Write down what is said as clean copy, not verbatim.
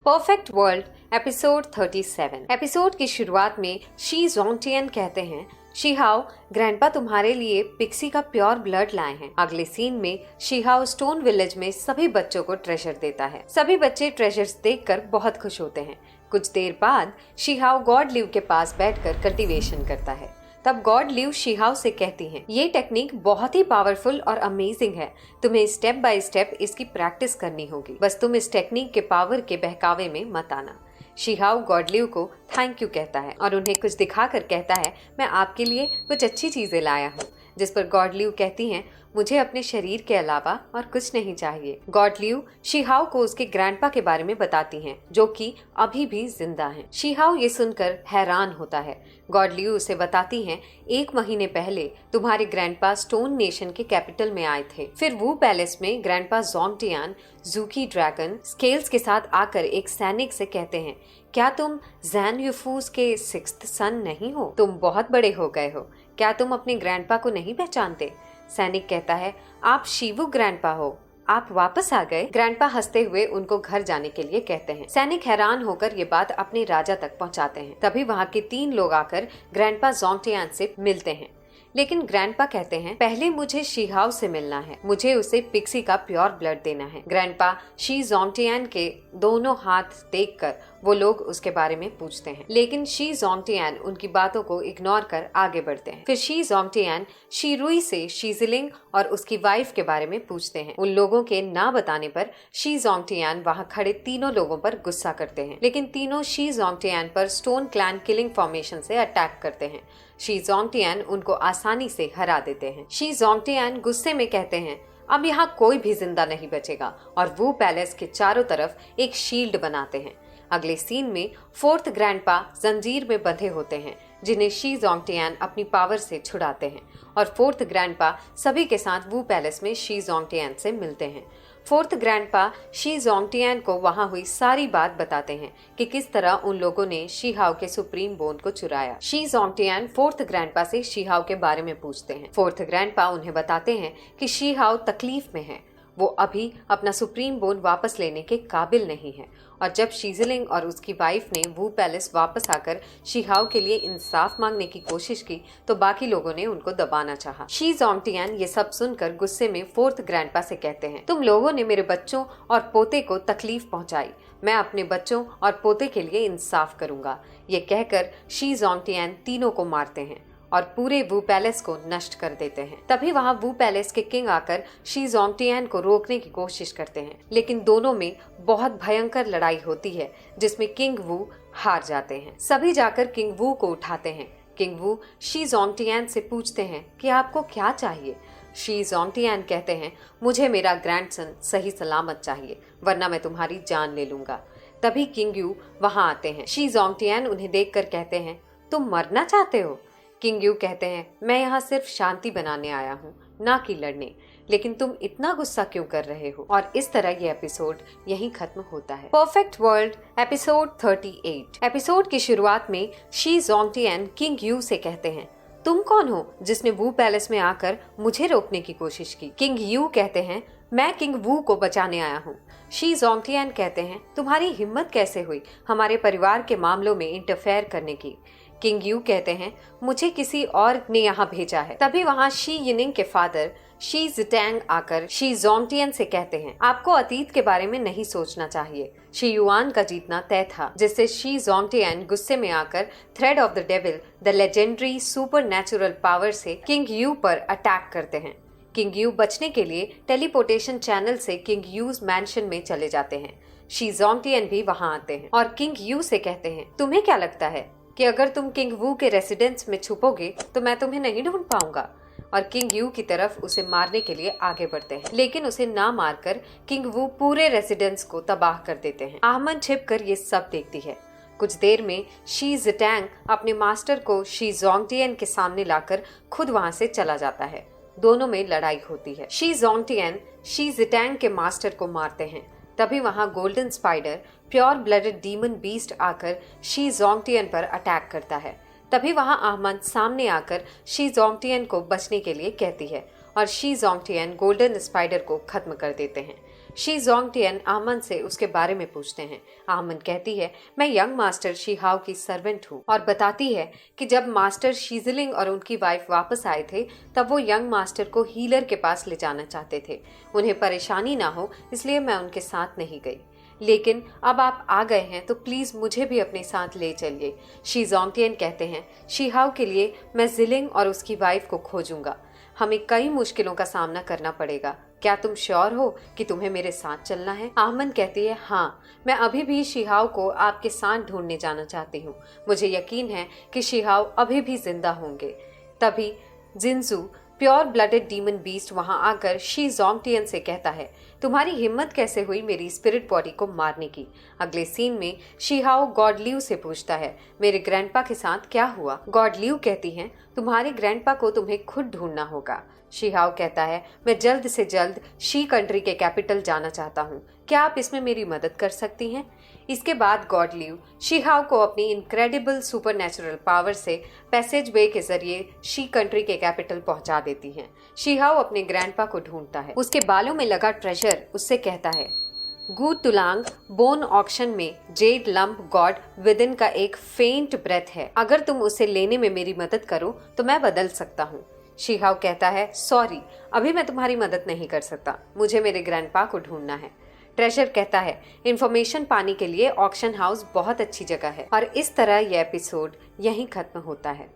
Perfect world episode 37। Episode की शुरुआत में शी जोंगटियन कहते हैं, शिहाओ, ग्रैंडपा तुम्हारे लिए पिक्सी का प्योर ब्लड लाए हैं। अगले सीन में शिहाओ स्टोन विलेज में सभी बच्चों को ट्रेजर देता है। सभी बच्चे ट्रेजर्स देखकर बहुत खुश होते हैं। कुछ देर बाद शिहाओ गॉड लिव के पास बैठकर कल्टीवेशन करता है। तब गॉड लिव शिहाओ से कहती हैं, ये टेक्निक बहुत ही पावरफुल और अमेजिंग है। तुम्हें स्टेप बाय स्टेप इसकी प्रैक्टिस करनी होगी। बस तुम इस टेक्निक के पावर के बहकावे में मत आना। शिहाओ गॉड लिव को थैंक यू कहता है और उन्हें कुछ दिखाकर कहता है, मैं आपके लिए कुछ अच्छी चीजें लाया हूँ। जिस पर गॉड लिव कहती हैं, मुझे अपने शरीर के अलावा और कुछ नहीं चाहिए। गॉड लिव शिहाओ को उसके ग्रैंडपा के बारे में बताती हैं, जो कि अभी भी जिंदा हैं। शिहाओ ये सुनकर हैरान होता है। गॉड लिव उसे बताती हैं, 1 महीने पहले तुम्हारे ग्रैंडपा स्टोन नेशन के कैपिटल में आए थे। फिर वू पैलेस में ग्रैंडपा जोंगटियान जूकी ड्रैगन स्केल्स के साथ आकर एक सैनिक से कहते हैं, क्या तुम जैन यूफूस के 6th सन नहीं हो? तुम बहुत बड़े हो गए हो। क्या तुम अपने ग्रैंडपा को नहीं पहचानते? सैनिक कहता है, आप शिवू ग्रैंडपा हो, आप वापस आ गए। ग्रैंडपा हंसते हुए उनको घर जाने के लिए कहते हैं। सैनिक हैरान होकर ये बात अपने राजा तक पहुंचाते हैं। तभी वहाँ के 3 लोग आकर ग्रैंडपा जोंगटियान से मिलते हैं, लेकिन ग्रैंडपा कहते हैं, पहले मुझे शिहाओ से मिलना है, मुझे उसे पिक्सी का प्योर ब्लड देना है। ग्रैंडपा शी जोंगटियान के दोनों हाथ देखकर वो लोग उसके बारे में पूछते हैं, लेकिन शी जोंगटियान उनकी बातों को इग्नोर कर आगे बढ़ते हैं। फिर शी जोंगटियान शी से शीजिलिंग और उसकी वाइफ के बारे में पूछते हैं। उन लोगों के ना बताने पर शी जोंगटियान वहाँ खड़े तीनों लोगों पर गुस्सा करते हैं, लेकिन तीनों शी जोंगटियान पर स्टोन क्लैन किलिंग फॉर्मेशन से अटैक करते हैं। शी जोंगटियान उनको आसानी से हरा देते हैं। शी जोंगटियान गुस्से में कहते हैं, अब यहाँ कोई भी जिंदा नहीं बचेगा, और वो पैलेस के चारों तरफ एक शील्ड बनाते हैं। अगले सीन में 4th ग्रैंडपा जंजीर में बंधे होते हैं, जिन्हें शी जोंगटियान अपनी पावर से छुड़ाते हैं, और 4th ग्रैंडपा सभी के साथ वू पैलेस में शी जोंगटियान से मिलते हैं। 4th ग्रैंडपा शी जोंगटियान को वहाँ हुई सारी बात बताते हैं कि किस तरह उन लोगों ने शिहाओ के सुप्रीम बोन को चुराया। शी जोंगटियान 4th ग्रैंडपा से शिहाओ के बारे में पूछते हैं। 4th ग्रैंडपा उन्हें बताते हैं कि शिहाओ तकलीफ में है, वो अभी अपना सुप्रीम बोन वापस लेने के काबिल नहीं है। और जब शीजिलिंग और उसकी वाइफ ने वू पैलेस वापस आकर शिहाओ के लिए इंसाफ मांगने की कोशिश की, तो बाकी लोगों ने उनको दबाना चाहा। शी जोंगटियान ये सब सुनकर गुस्से में 4th ग्रैंडपा से कहते हैं, तुम लोगों ने मेरे बच्चों और पोते को तकलीफ पहुंचाई, मैं अपने बच्चों और पोते के लिए इंसाफ करूंगा। ये कहकर शी जोंगटियान तीनों को मारते हैं और पूरे वू पैलेस को नष्ट कर देते हैं। तभी वहाँ वू पैलेस के किंग आकर शी जोंगटियान को रोकने की कोशिश करते हैं, लेकिन दोनों में बहुत भयंकर लड़ाई होती है, जिसमें किंग वू हार जाते हैं। सभी जाकर किंग वू को उठाते हैं। किंग वू शी जोंगटियान से पूछते हैं कि आपको क्या चाहिए। शी जोंगटियान कहते हैं, मुझे मेरा ग्रैंडसन सही सलामत चाहिए, वरना मैं तुम्हारी जान ले लूंगा। तभी किंग यू वहाँ आते हैं। शी जोंगटियान उन्हें देखकर कहते हैं, तुम मरना चाहते हो? किंग यू कहते हैं, मैं यहाँ सिर्फ शांति बनाने आया हूँ, ना कि लड़ने, लेकिन तुम इतना गुस्सा क्यों कर रहे हो? और इस तरह ये एपिसोड यहीं खत्म होता है। Perfect world episode 38। एपिसोड की शुरुआत में शी जोंगटियान किंग यू से कहते हैं, तुम कौन हो जिसने वू पैलेस में आकर मुझे रोकने की कोशिश की? किंग यू कहते हैं, मैं किंग वू को बचाने आया हूँ। शी जोंगटियान कहते हैं, तुम्हारी हिम्मत कैसे हुई हमारे परिवार के मामलों में इंटरफेयर करने की? किंग यू कहते हैं, मुझे किसी और ने यहाँ भेजा है। तभी वहाँ शी यिनिंग के फादर शी जिटैंग आकर शी जोंगटियान से कहते हैं, आपको अतीत के बारे में नहीं सोचना चाहिए। शी युआन का जीतना तय था, जिससे शी जोंगटियान गुस्से में आकर thread of the devil the legendary supernatural power से किंग यू पर अटैक करते हैं। किंग यू बचने के लिए टेलीपोर्टेशन चैनल से किंग यूज मैंशन में चले जाते हैं। शी जोंगटियान भी वहाँ आते हैं और किंग यू से कहते हैं, तुम्हें क्या लगता है कि अगर तुम किंग वू के रेसिडेंस में छुपोगे तो मैं तुम्हें नहीं ढूंढ पाऊंगा? और किंग यू की तरफ उसे मारने के लिए आगे बढ़ते हैं, लेकिन उसे ना मारकर किंग वू पूरे रेसिडेंस को तबाह कर देते हैं। आहमन छिपकर ये सब देखती है। कुछ देर में शी जिटैंग अपने मास्टर को शी जोंगटियान के सामने लाकर खुद वहाँ से चला जाता है। दोनों में लड़ाई होती है। शी जोंगटियान शी जिटैंग के मास्टर को मारते हैं। तभी वहाँ golden spider pure blooded demon beast आकर शी जोंगटियान पर अटैक करता है। तभी वहाँ आहमन सामने आकर शी जोंगटियान को बचने के लिए कहती है और शी जोंगटियान गोल्डन स्पाइडर को खत्म कर देते हैं। शी जोंगटियन आहमन से उसके बारे में पूछते हैं। आहमन कहती है, मैं यंग मास्टर शीहाओ की सर्वेंट हूँ, और बताती है कि जब मास्टर शीजलिंग और उनकी वाइफ वापस आए थे तब वो यंग मास्टर को हीलर के पास ले जाना चाहते थे। उन्हें परेशानी ना हो इसलिए मैं उनके साथ नहीं गई, लेकिन अब आप आ गए हैं तो प्लीज मुझे भी अपने साथ ले चलिए। शी जोंगटियन कहते हैं, शीहाओ के लिए मैं जिलिंग और उसकी वाइफ को खोजूंगा। हमें कई मुश्किलों का सामना करना पड़ेगा। क्या तुम श्योर हो कि तुम्हें मेरे साथ चलना है? आहमन कहती है, हाँ, मैं अभी भी शीहाओ को आपके साथ ढूंढने जाना चाहती हूँ। मुझे यकीन है कि शीहाओ अभी भी जिंदा होंगे। तभी जिनजू प्योर ब्लडेड डीमन बीस्ट वहां आकर शी जोंगटियन से कहता है, तुम्हारी हिम्मत कैसे हुई मेरी स्पिरिट बॉडी को मारने की? अगले सीन में शीहाओ गॉड लियू से पूछता है, मेरे ग्रैंडपा के साथ क्या हुआ? गॉड लियू कहती हैं, तुम्हारे ग्रैंडपा को तुम्हें खुद ढूंढना होगा। शीहाओ कहता है, मैं जल्द से जल्द शी कंट्री के कैपिटल जाना चाहता हूँ। क्या आप इसमें मेरी मदद कर सकती हैं? इसके बाद गॉड लियू शीहाओ को अपनी इनक्रेडिबल सुपरनैचुरल पावर से पैसेज वे के जरिए शी कंट्री के कैपिटल पहुंचा देती हैं। शीहाओ अपने ग्रैंडपा को ढूंढता है। उसके बालों में लगा ट्रेजर उससे कहता है, गू तुलांग बोन ऑक्शन में जेड लंप गॉड विदिन का एक फेंट ब्रेथ है। अगर तुम उसे लेने में मेरी मदद करो तो मैं बदल सकता हूँ। शीहाओ कहता है, सॉरी, अभी मैं तुम्हारी मदद नहीं कर सकता, मुझे मेरे ग्रैंडपा को ढूंढना है। ट्रेजर कहता है, इन्फॉर्मेशन पाने के लिए ऑक्शन हाउस बहुत अच्छी जगह है। और इस तरह यह एपिसोड यहीं खत्म होता है।